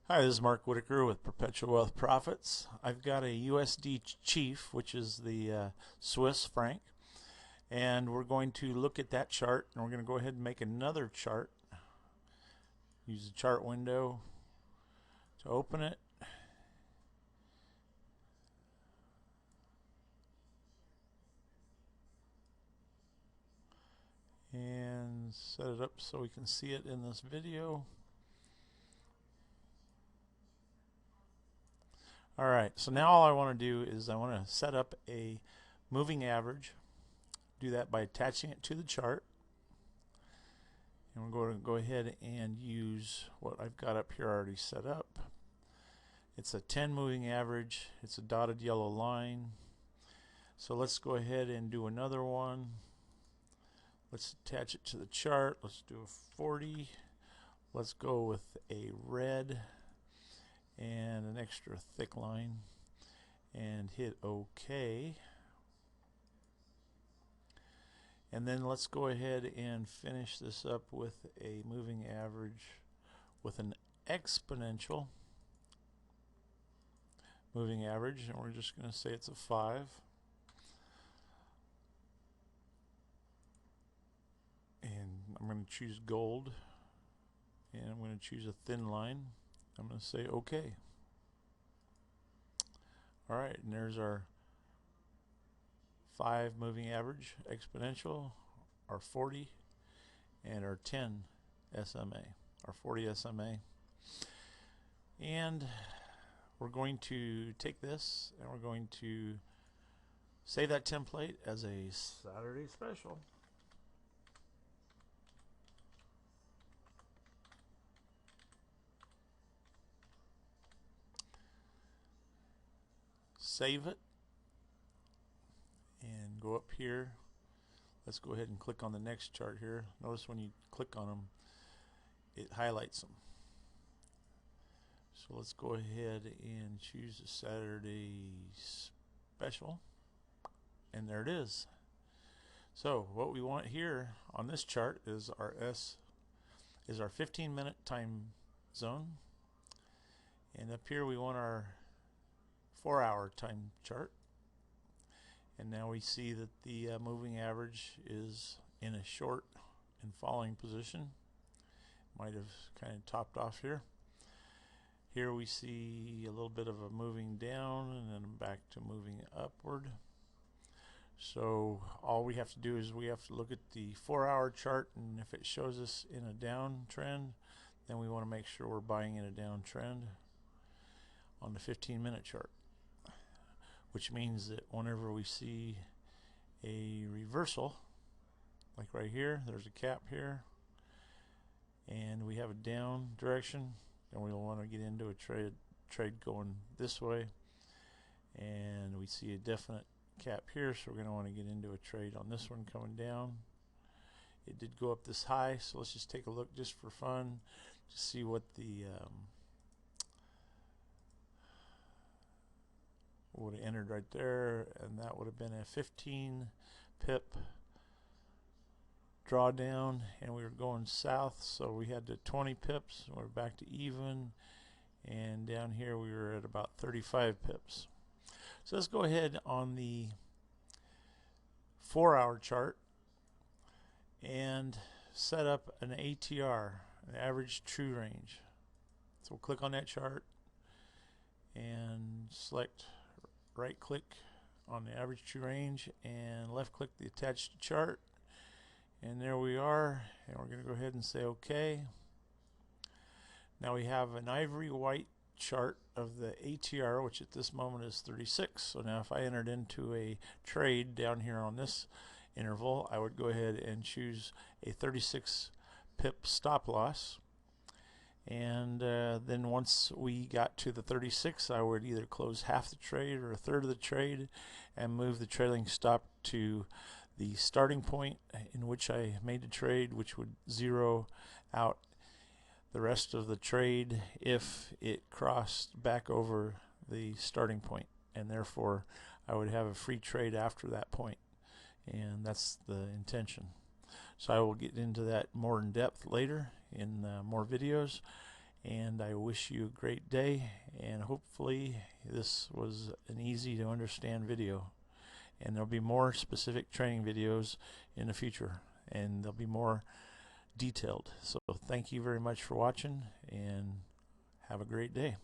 Hi, this is Mark Whitaker with Perpetual Wealth Profits. I've got a USD Chief, which is the Swiss franc, and we're going to look at that chart, and we're going to go ahead and make another chart. Use the chart window to open it. And set it up so we can see it in this video. Alright, so now all I want to do is I want to set up a moving average. Do that by attaching it to the chart. And we're going to go ahead and use what I've got up here already set up. It's a 10 moving average. It's a dotted yellow line. So let's go ahead and do another one. Let's attach it to the chart. Let's do a 40. Let's go with a red and an extra thick line and hit OK. And then let's go ahead and finish this up with a moving average with an exponential moving average, and we're just going to say it's a 5. And I'm going to choose gold, and I'm going to choose a thin line. I'm going to say OK. Alright, and there's our 5 moving average exponential, our 40, and our 10 SMA, our 40 SMA. And we're going to take this and we're going to save that template as a Saturday special. Save it and go up here. Let's go ahead and click on the next chart here. Notice when you click on them, it highlights them. So let's go ahead and choose a Saturday special, and there it is. So what we want here on this chart is our 15-minute time zone, and up here we want our 4-hour time chart. And now we see that the moving average is in a short and falling position. Might have kind of topped off here. Here we see a little bit of a moving down and then back to moving upward. So all we have to do is we have to look at the 4-hour chart, and if it shows us in a downtrend, then we want to make sure we're buying in a downtrend on the 15-minute chart, which means that whenever we see a reversal, like right here, there's a cap here, and we have a down direction, then we'll want to get into a trade going this way, and we see a definite cap here, so we're going to want to get into a trade on this one coming down. It did go up this high, so let's just take a look just for fun to see what the would have entered right there, and that would have been a 15 pip drawdown, and we were going south, so we had to 20 pips. We're back to even, and down here we were at about 35 pips. So let's go ahead on the 4-hour chart and set up an ATR, an average true range. So we'll click on that chart and select right click on the average true range and left click the attached chart, and there we are, and we're going to go ahead and say OK. Now we have an ivory white chart of the ATR, which at this moment is 36. So now if I entered into a trade down here on this interval, I would go ahead and choose a 36 pip stop loss, and then once we got to the 36, I would either close half the trade or a third of the trade and move the trailing stop to the starting point in which I made the trade, which would zero out the rest of the trade if it crossed back over the starting point, and therefore I would have a free trade after that point, and that's the intention. So I will get into that more in depth later in more videos, And I wish you a great day, and hopefully this was an easy to understand video. And there'll be more specific training videos in the future, and they'll be more detailed. So thank you very much for watching, and have a great day.